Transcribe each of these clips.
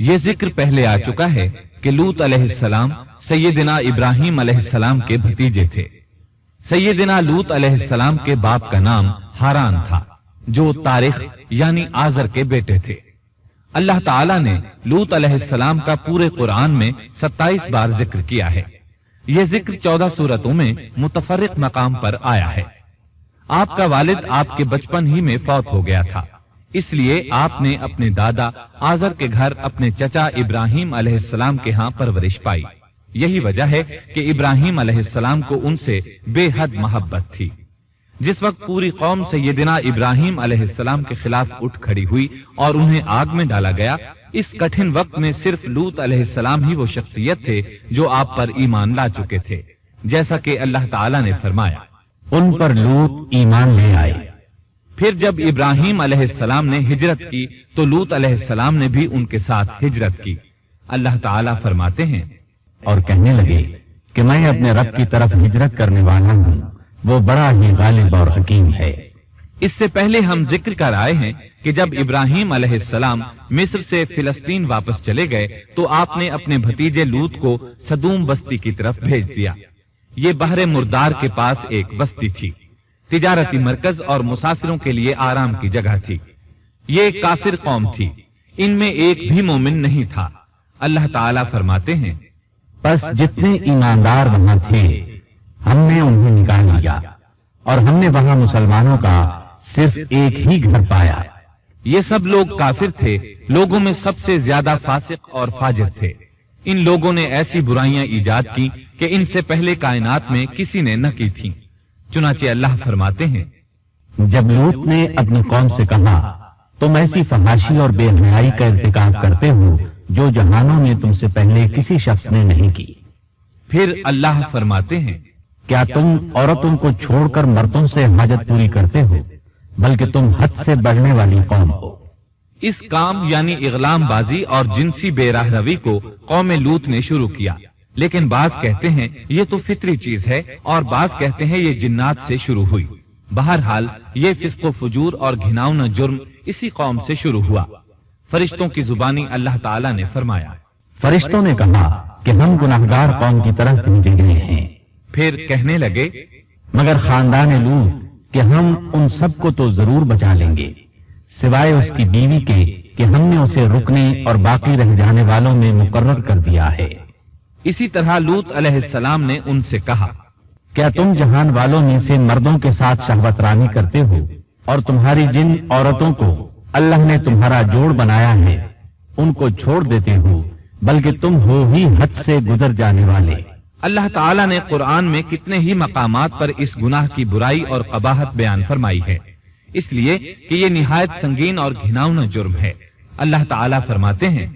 یہ ذکر پہلے آ چکا ہے کہ لوط علیہ السلام سیدنا ابراہیم علیہ السلام کے بھتیجے تھے۔ سیدنا لوط علیہ السلام کے باپ کا نام ہاران تھا، جو تارخ یعنی آزر کے بیٹے تھے۔ اللہ تعالیٰ نے لوط علیہ السلام کا پورے قرآن میں 27 بار ذکر کیا ہے۔ یہ ذکر 14 سورتوں میں متفرق مقام پر آیا ہے۔ آپ کا والد آپ کے بچپن ہی میں فوت ہو گیا تھا، اس لیے آپ نے اپنے دادا آزر کے گھر اپنے چچا ابراہیم علیہ السلام کے ہاں پرورش پائی۔ یہی وجہ ہے کہ ابراہیم علیہ السلام کو ان سے بے حد محبت تھی۔ جس وقت پوری قوم سیدنا ابراہیم علیہ السلام کے خلاف اٹھ کھڑی ہوئی اور انہیں آگ میں ڈالا گیا، اس کٹھن وقت میں صرف لوط علیہ السلام ہی وہ شخصیت تھے جو آپ پر ایمان لا چکے تھے، جیسا کہ اللہ تعالیٰ نے فرمایا ان پر لوط ایمان لے آئے۔ پھر جب ابراہیم علیہ السلام نے ہجرت کی تو لوط علیہ السلام نے بھی ان کے ساتھ ہجرت کی۔ اللہ تعالیٰ فرماتے ہیں اور کہنے لگے کہ میں اپنے رب کی طرف ہجرت کرنے والا ہوں، وہ بڑا ہی غالب اور حکیم ہے۔ اس سے پہلے ہم ذکر کر آئے ہیں کہ جب ابراہیم علیہ السلام مصر سے فلسطین واپس چلے گئے تو آپ نے اپنے بھتیجے لوط کو سدوم بستی کی طرف بھیج دیا۔ یہ بحر مردار کے پاس ایک بستی تھی، تجارتی مرکز اور مسافروں کے لیے آرام کی جگہ تھی۔ یہ کافر قوم تھی، ان میں ایک بھی مومن نہیں تھا۔ اللہ تعالیٰ فرماتے ہیں پس جتنے ایماندار وہاں تھے ہم نے انہیں نکال لیا، اور ہم نے وہاں مسلمانوں کا صرف ایک ہی گھر پایا۔ یہ سب لوگ کافر تھے، لوگوں میں سب سے زیادہ فاسق اور فاجر تھے۔ ان لوگوں نے ایسی برائیاں ایجاد کی کہ ان سے پہلے کائنات میں کسی نے نہ کی تھیں۔ چنانچہ اللہ فرماتے ہیں جب لوط نے اپنی قوم سے کہا تم ایسی فحاشی اور بے حیائی کا ارتکاب کرتے ہو جو جہانوں میں تم سے پہلے کسی شخص نے نہیں کی۔ پھر اللہ فرماتے ہیں کیا تم عورتوں کو چھوڑ کر مردوں سے حاجت پوری کرتے ہو، بلکہ تم حد سے بڑھنے والی قوم ہو۔ اس کام یعنی اغلام بازی اور جنسی بے راہ روی کو قوم لوط نے شروع کیا، لیکن بعض کہتے ہیں یہ تو فطری چیز ہے اور بعض کہتے ہیں یہ جنات سے شروع ہوئی۔ بہرحال یہ فسق و فجور اور گھناؤنا جرم اسی قوم سے شروع ہوا۔ فرشتوں کی زبانی اللہ تعالیٰ نے فرمایا فرشتوں نے کہا کہ ہم گناہگار قوم کی طرف بھیجے گئے ہیں۔ پھر کہنے لگے مگر خاندان لوط کہ ہم ان سب کو تو ضرور بچا لیں گے، سوائے اس کی بیوی کے کہ ہم نے اسے رکنے اور باقی رہ جانے والوں میں مقرر کر دیا ہے۔ اسی طرح لوط علیہ السلام نے ان سے کہا کیا تم جہان والوں میں سے مردوں کے ساتھ شہوت رانی کرتے ہو، اور تمہاری جن عورتوں کو اللہ نے تمہارا جوڑ بنایا ہے ان کو چھوڑ دیتے ہو، بلکہ تم ہو ہی حد سے گزر جانے والے۔ اللہ تعالیٰ نے قرآن میں کتنے ہی مقامات پر اس گناہ کی برائی اور قباحت بیان فرمائی ہے، اس لیے کہ یہ نہایت سنگین اور گھناؤنا جرم ہے۔ اللہ تعالیٰ فرماتے ہیں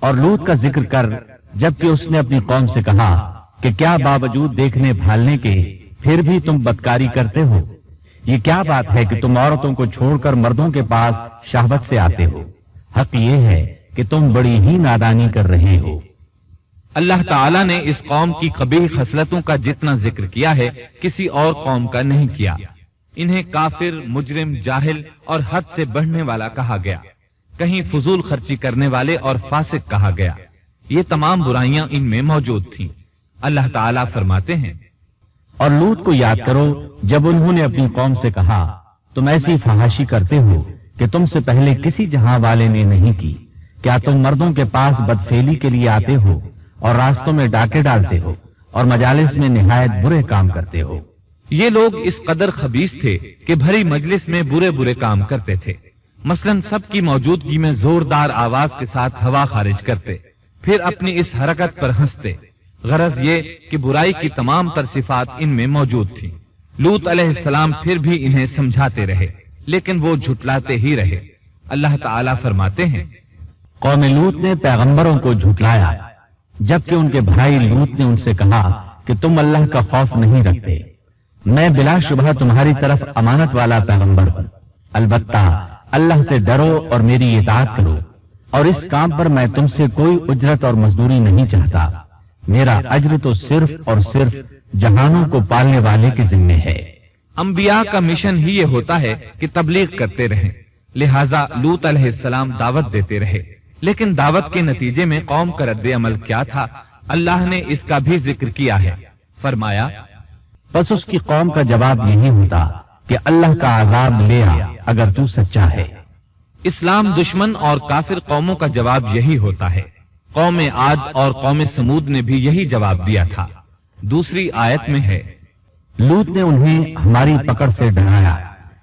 اور لوط کا ذکر کر جبکہ اس نے اپنی قوم سے کہا کہ کیا باوجود دیکھنے بھالنے کے پھر بھی تم بدکاری کرتے ہو؟ یہ کیا بات ہے کہ تم عورتوں کو چھوڑ کر مردوں کے پاس شہوت سے آتے ہو؟ حق یہ ہے کہ تم بڑی ہی نادانی کر رہے ہو۔ اللہ تعالیٰ نے اس قوم کی قبیح خصلتوں کا جتنا ذکر کیا ہے کسی اور قوم کا نہیں کیا۔ انہیں کافر، مجرم، جاہل اور حد سے بڑھنے والا کہا گیا، کہیں فضول خرچی کرنے والے اور فاسق کہا گیا۔ یہ تمام برائیاں ان میں موجود تھیں۔ اللہ تعالیٰ فرماتے ہیں اور لوط کو یاد کرو جب انہوں نے اپنی قوم سے کہا تم ایسی فحاشی کرتے ہو کہ تم سے پہلے کسی جہاں والے نے نہیں کی۔ کیا تم مردوں کے پاس بدفعلی کے لیے آتے ہو اور راستوں میں ڈاکے ڈالتے ہو اور مجالس میں نہایت برے کام کرتے ہو؟ یہ لوگ اس قدر خبیث تھے کہ بھری مجلس میں برے برے کام کرتے تھے۔ مثلا سب کی موجودگی میں زوردار آواز کے ساتھ ہوا خارج کرتے، پھر اپنی اس حرکت پر ہنستے۔ غرض یہ کہ برائی کی تمام تر صفات ان میں موجود تھیں۔ لوط علیہ السلام پھر بھی انہیں سمجھاتے رہے لیکن وہ جھٹلاتے ہی رہے۔ اللہ تعالیٰ فرماتے ہیں قوم لوط نے پیغمبروں کو جھٹلایا جبکہ ان کے بھائی لوط نے ان سے کہا کہ تم اللہ کا خوف نہیں رکھتے۔ میں بلا شبہ تمہاری طرف امانت والا پیغمبر ہوں، البتہ اللہ سے ڈرو اور میری اطاعت کرو، اور اس کام پر میں تم سے کوئی اجرت اور مزدوری نہیں چاہتا۔ میرا اجر تو صرف اور صرف جہانوں کو پالنے والے کے ذمے ہے۔ انبیاء کا مشن ہی یہ ہوتا ہے کہ تبلیغ کرتے رہیں، لہذا لوط علیہ السلام دعوت دیتے رہے، لیکن دعوت کے نتیجے میں قوم کا رد عمل کیا تھا، اللہ نے اس کا بھی ذکر کیا ہے۔ فرمایا، بس اس کی قوم کا جواب یہی ہوتا کہ اللہ کا عذاب لے آ اگر تو سچا ہے۔ اسلام دشمن اور کافر قوموں کا جواب یہی ہوتا ہے۔ قوم عاد اور قوم سمود نے بھی یہی جواب دیا تھا۔ دوسری آیت میں ہے، لوط نے انہیں ہماری پکڑ سے ڈرایا،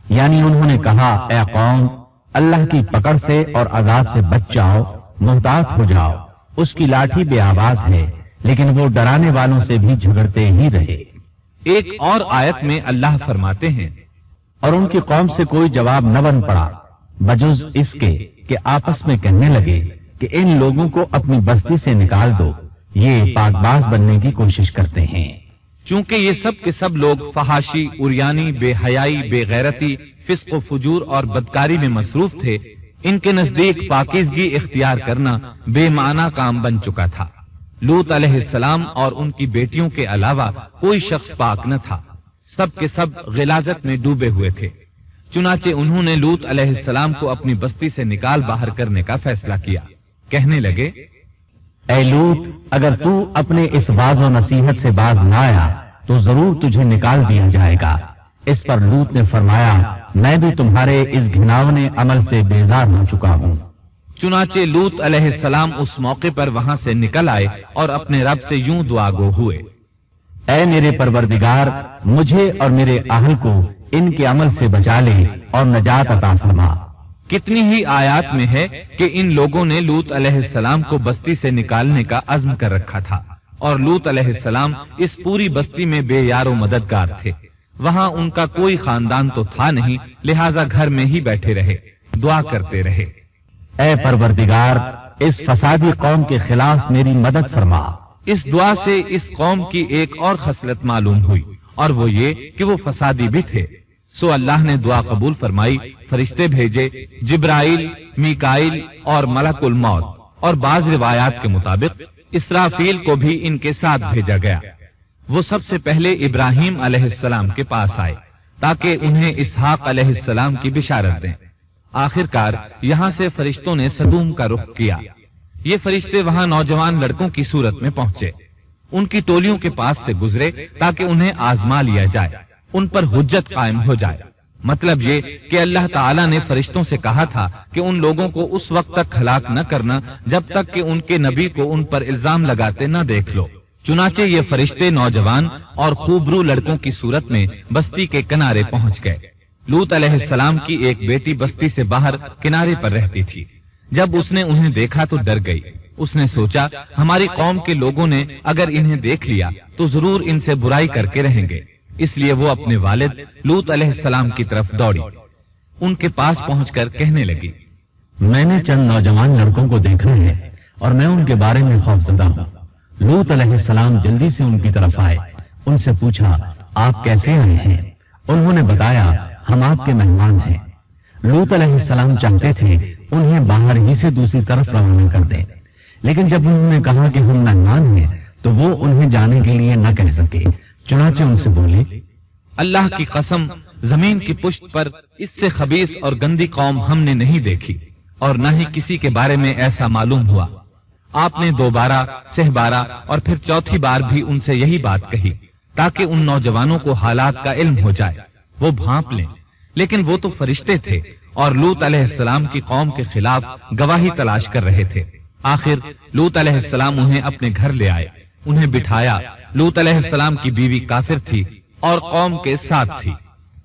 یعنی انہوں نے کہا، اے قوم، اللہ کی پکڑ سے اور عذاب سے بچ جاؤ، محتاط ہو جاؤ۔ اس کی لاٹھی بے آواز ہے، لیکن وہ ڈرانے والوں سے بھی جھگڑتے ہی رہے۔ ایک اور آیت میں اللہ فرماتے ہیں، اور ان کی قوم سے کوئی جواب نہ بن پڑا بجز اس کے کہ آپس میں کہنے لگے کہ ان لوگوں کو اپنی بستی سے نکال دو، یہ پاک باز بننے کی کوشش کرتے ہیں۔ چونکہ یہ سب کے سب لوگ فحاشی، عریانی، بے حیائی، بے غیرتی، فسق و فجور اور بدکاری میں مصروف تھے، ان کے نزدیک پاکیزگی اختیار کرنا بے معنی کام بن چکا تھا۔ لوط علیہ السلام اور ان کی بیٹیوں کے علاوہ کوئی شخص پاک نہ تھا، سب کے سب غلاظت میں ڈوبے ہوئے تھے۔ چنانچہ انہوں نے لوط علیہ السلام کو اپنی بستی سے نکال باہر کرنے کا فیصلہ کیا۔ کہنے لگے، اے لوط، اگر تو اپنے اس واعظ و نصیحت سے باز نہ آیا تو ضرور تجھے نکال دیا جائے گا۔ اس پر لوط نے فرمایا، میں بھی تمہارے اس گھناونے عمل سے بیزار ہو چکا ہوں۔ چنانچہ لوط علیہ السلام اس موقع پر وہاں سے نکل آئے اور اپنے رب سے یوں دعا گو ہوئے، اے میرے پروردگار، مجھے اور میرے اہل کو ان کے عمل سے بچا لے اور نجات عطا فرما۔ کتنی ہی آیات میں ہے کہ ان لوگوں نے لوط علیہ السلام کو بستی سے نکالنے کا عزم کر رکھا تھا، اور لوط علیہ السلام اس پوری بستی میں بے یار و مددگار تھے۔ وہاں ان کا کوئی خاندان تو تھا نہیں، لہذا گھر میں ہی بیٹھے رہے، دعا کرتے رہے، اے پروردگار، اس فسادی قوم کے خلاف میری مدد فرما۔ اس دعا سے اس قوم کی ایک اور خصلت معلوم ہوئی، اور وہ یہ کہ وہ فسادی بھی تھے۔ سو اللہ نے دعا قبول فرمائی، فرشتے بھیجے، جبرائیل، میکائیل اور ملک الموت، اور بعض روایات کے مطابق اسرافیل کو بھی ان کے ساتھ بھیجا گیا۔ وہ سب سے پہلے ابراہیم علیہ السلام کے پاس آئے تاکہ انہیں اسحاق علیہ السلام کی بشارت دیں۔ آخرکار یہاں سے فرشتوں نے سدوم کا رخ کیا۔ یہ فرشتے وہاں نوجوان لڑکوں کی صورت میں پہنچے، ان کی ٹولیوں کے پاس سے گزرے تاکہ انہیں آزما لیا جائے، ان پر حجت قائم ہو جائے۔ مطلب یہ کہ اللہ تعالیٰ نے فرشتوں سے کہا تھا کہ ان لوگوں کو اس وقت تک ہلاک نہ کرنا جب تک کہ ان کے نبی کو ان پر الزام لگاتے نہ دیکھ لو۔ چنانچہ یہ فرشتے نوجوان اور خوبرو لڑکوں کی صورت میں بستی کے کنارے پہنچ گئے۔ لوط علیہ السلام کی ایک بیٹی بستی سے باہر کنارے پر رہتی تھی۔ جب اس نے انہیں دیکھا تو ڈر گئی۔ اس نے سوچا، ہماری قوم کے لوگوں نے اگر انہیں دیکھ لیا تو ضرور ان سے برائی کر کے رہیں گے، اس لیے وہ اپنے والد لوط علیہ السلام کی طرف دوڑی۔ ان کے پاس پہنچ کر کہنے لگی، میں نے چند نوجوان لڑکوں کو دیکھا ہے اور میں ان کے بارے میں خوفزدہ ہوں۔ لوط علیہ السلام جلدی سے ان کی طرف آئے، ان سے پوچھا، آپ کیسے آئے ہیں؟ انہوں نے بتایا، ہم آپ کے مہمان ہیں۔ لوط علیہ السلام چاہتے تھے انہیں باہر ہی سے دوسری طرف روانہ کر دیں، لیکن جب انہوں نے کہا کہ ہم مہمان ہیں تو وہ انہیں جانے کے لیے نہ کہہ سکے، چنانچہ ان سے بولے، اللہ کی قسم، زمین کی پشت پر اس سے خبیث اور گندی قوم ہم نے نہیں دیکھی، اور نہ ہی کسی کے بارے میں ایسا معلوم ہوا۔ آپ نے 2 بار، 6 بار اور پھر 4تھی بار بھی ان سے یہی بات کہی تاکہ ان نوجوانوں کو حالات کا علم ہو جائے، وہ بھانپ لیں، لیکن وہ تو فرشتے تھے اور لوط علیہ السلام کی قوم کے خلاف گواہی تلاش کر رہے تھے۔ آخر لوط علیہ السلام انہیں اپنے گھر لے آئے، انہیں بٹھایا۔ لوط علیہ السلام کی بیوی کافر تھی اور قوم کے ساتھ تھی۔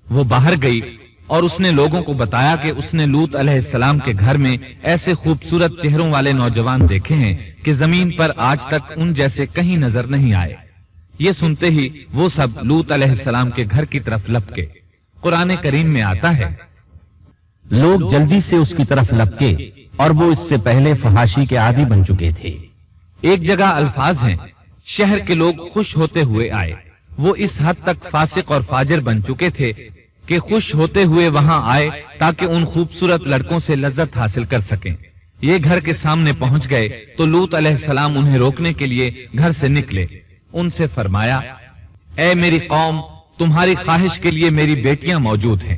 وہ باہر گئی اور اس نے لوگوں کو بتایا کہ اس نے لوط علیہ السلام کے گھر میں ایسے خوبصورت چہروں والے نوجوان دیکھے ہیں کہ زمین پر آج تک ان جیسے کہیں نظر نہیں آئے۔ یہ سنتے ہی وہ سب لوط علیہ السلام کے گھر کی طرف لپکے۔ قرآن کریم میں آتا ہے، لوگ جلدی سے اس کی طرف لپکے اور وہ اس سے پہلے فحاشی کے عادی بن چکے تھے۔ ایک جگہ الفاظ ہیں، شہر کے لوگ خوش ہوتے ہوئے آئے۔ وہ اس حد تک فاسق اور فاجر بن چکے تھے کہ خوش ہوتے ہوئے وہاں آئے تاکہ ان خوبصورت لڑکوں سے لذت حاصل کر سکیں۔ یہ گھر کے سامنے پہنچ گئے تو لوط علیہ السلام انہیں روکنے کے لیے گھر سے نکلے۔ ان سے فرمایا، اے میری قوم، تمہاری خواہش کے لیے میری بیٹیاں موجود ہیں،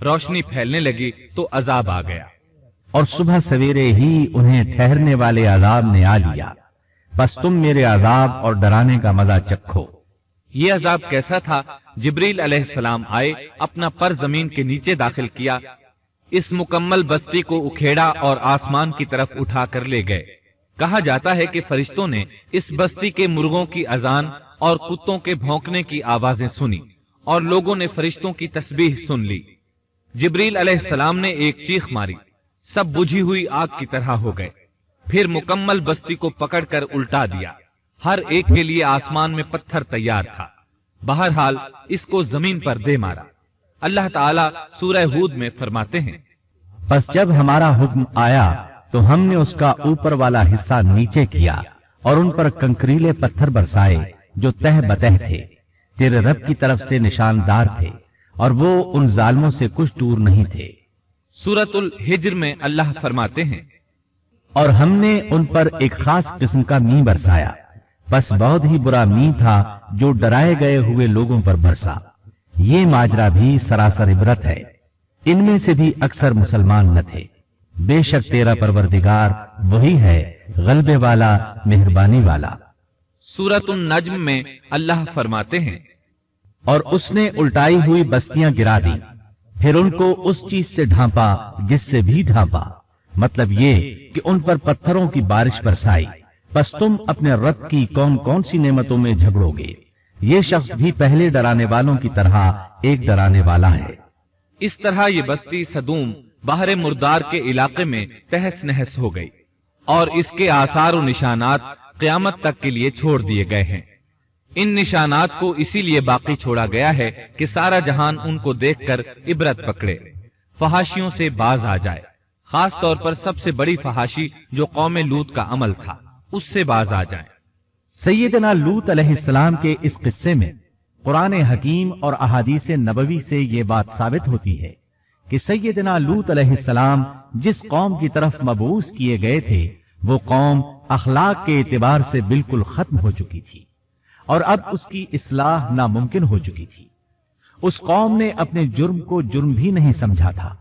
روشنی پھیلنے لگی تو عذاب آ گیا، اور صبح سویرے ہی انہیں ٹھہرنے والے عذاب نے آ لیا، بس تم میرے عذاب اور ڈرانے کا مزہ چکھو۔ یہ عذاب کیسا تھا؟ جبریل علیہ السلام آئے، اپنا پر زمین کے نیچے داخل کیا، اس مکمل بستی کو اکھیڑا اور آسمان کی طرف اٹھا کر لے گئے۔ کہا جاتا ہے کہ فرشتوں نے اس بستی کے مرغوں کی اذان اور کتوں کے بھونکنے کی آوازیں سنی اور لوگوں نے فرشتوں کی تسبیح سن لی۔ جبریل علیہ السلام نے ایک چیخ ماری، سب بجھی ہوئی آگ کی طرح ہو گئے، پھر مکمل بستی کو پکڑ کر الٹا دیا، ہر ایک کے لیے آسمان میں پتھر تیار تھا، بہرحال اس کو زمین پر دے مارا۔ اللہ تعالیٰ سورہ ہود میں فرماتے ہیں، بس جب ہمارا حکم آیا تو ہم نے اس کا اوپر والا حصہ نیچے کیا اور ان پر کنکریلے پتھر برسائے جو تہ بتہ تھے، تیرے رب کی طرف سے نشاندار تھے، اور وہ ان ظالموں سے کچھ دور نہیں تھے۔ سورۃ الحجر میں اللہ فرماتے ہیں، اور ہم نے ان پر ایک خاص قسم کا می برسایا، بس بہت ہی برا می تھا جو ڈرائے گئے ہوئے لوگوں پر برسا۔ یہ ماجرا بھی سراسر عبرت ہے، ان میں سے بھی اکثر مسلمان نہ تھے۔ بے شک تیرا پروردگار وہی ہے غلبے والا، مہربانی والا۔ سورۃ النجم میں اللہ فرماتے ہیں، اور اس نے الٹائی ہوئی بستیاں گرا دی، پھر ان کو اس چیز سے ڈھانپا جس سے بھی ڈھانپا، مطلب یہ کہ ان پر پتھروں کی بارش برسائی۔ بس تم اپنے رب کی کون کون سی نعمتوں میں جھگڑو گے؟ یہ شخص بھی پہلے ڈرانے والوں کی طرح ایک ڈرانے والا ہے۔ اس طرح یہ بستی سدوم باہر مردار کے علاقے میں تہس نہس ہو گئی، اور اس کے آثار و نشانات قیامت تک کے لیے چھوڑ دیے گئے ہیں۔ ان نشانات کو اسی لیے باقی چھوڑا گیا ہے کہ سارا جہان ان کو دیکھ کر عبرت پکڑے، فحاشیوں سے باز آ جائے، خاص طور پر سب سے بڑی فحاشی جو قوم لوط کا عمل تھا اس سے باز آ جائیں۔ سیدنا لوط علیہ السلام کے اس قصے میں قرآن حکیم اور احادیث نبوی سے یہ بات ثابت ہوتی ہے کہ سیدنا لوط علیہ السلام جس قوم کی طرف مبعوث کیے گئے تھے وہ قوم اخلاق کے اعتبار سے بالکل ختم ہو چکی تھی، اور اب اس کی اصلاح ناممکن ہو چکی تھی۔ اس قوم نے اپنے جرم کو جرم بھی نہیں سمجھا تھا،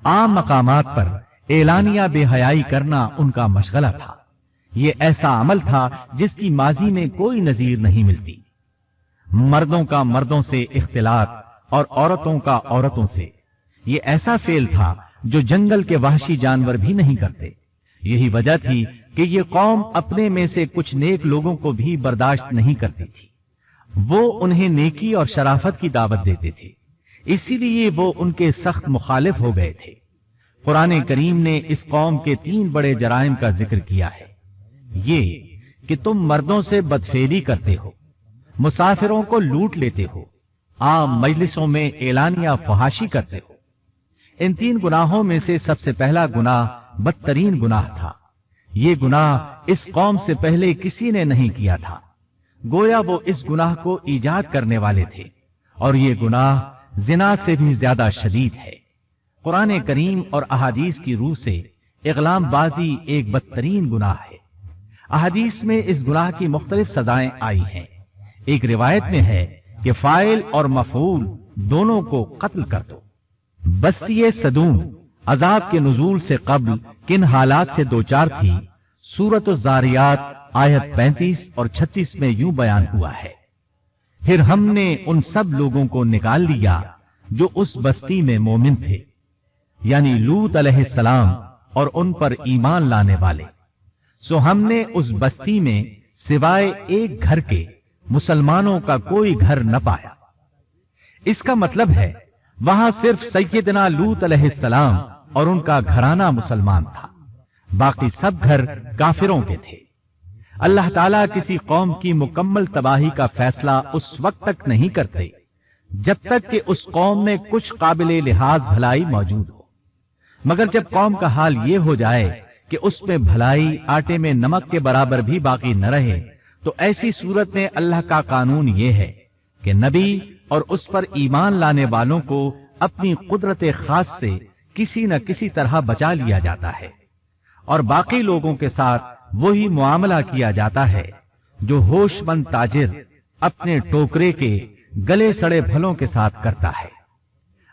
عام مقامات پر اعلانیہ بے حیائی کرنا ان کا مشغلہ تھا۔ یہ ایسا عمل تھا جس کی ماضی میں کوئی نظیر نہیں ملتی۔ مردوں کا مردوں سے اختلاط اور عورتوں کا عورتوں سے، یہ ایسا فعل تھا جو جنگل کے وحشی جانور بھی نہیں کرتے۔ یہی وجہ تھی کہ یہ قوم اپنے میں سے کچھ نیک لوگوں کو بھی برداشت نہیں کرتی تھی، وہ انہیں نیکی اور شرافت کی دعوت دیتے تھے، اسی لیے وہ ان کے سخت مخالف ہو گئے تھے۔ قرآن کریم نے اس قوم کے 3 بڑے جرائم کا ذکر کیا ہے۔ یہ کہ تم مردوں سے بدفعلی کرتے ہو، مسافروں کو لوٹ لیتے ہو، عام مجلسوں میں اعلانیہ فحاشی کرتے ہو۔ ان 3 گناہوں میں سے سب سے پہلا گناہ بدترین گناہ تھا۔ یہ گناہ اس قوم سے پہلے کسی نے نہیں کیا تھا، گویا وہ اس گناہ کو ایجاد کرنے والے تھے، اور یہ گناہ زنا سے بھی زیادہ شدید ہے۔ قرآن کریم اور احادیث کی روح سے اغلام بازی ایک بدترین گناہ ہے۔ احادیث میں اس گناہ کی مختلف سزائیں آئی ہیں۔ ایک روایت میں ہے کہ فاعل اور مفعول دونوں کو قتل کر دو۔ بستی سدوم عذاب کے نزول سے قبل کن حالات سے دوچار تھی، سورۃ الذاریات آیت 35 اور 36 میں یوں بیان ہوا ہے، پھر ہم نے ان سب لوگوں کو نکال لیا جو اس بستی میں مومن تھے، یعنی لوط علیہ السلام اور ان پر ایمان لانے والے، سو ہم نے اس بستی میں سوائے ایک گھر کے مسلمانوں کا کوئی گھر نہ پایا۔ اس کا مطلب ہے وہاں صرف سیدنا لوط علیہ السلام اور ان کا گھرانہ مسلمان تھا، باقی سب گھر کافروں کے تھے۔ اللہ تعالیٰ کسی قوم کی مکمل تباہی کا فیصلہ اس وقت تک نہیں کرتے جب تک کہ اس قوم میں کچھ قابل لحاظ بھلائی موجود ہو، مگر جب قوم کا حال یہ ہو جائے کہ اس میں بھلائی آٹے میں نمک کے برابر بھی باقی نہ رہے، تو ایسی صورت میں اللہ کا قانون یہ ہے کہ نبی اور اس پر ایمان لانے والوں کو اپنی قدرت خاص سے کسی نہ کسی طرح بچا لیا جاتا ہے، اور باقی لوگوں کے ساتھ وہی معاملہ کیا جاتا ہے جو ہوش مند تاجر اپنے ٹوکرے کے گلے سڑے پھلوں کے ساتھ کرتا ہے۔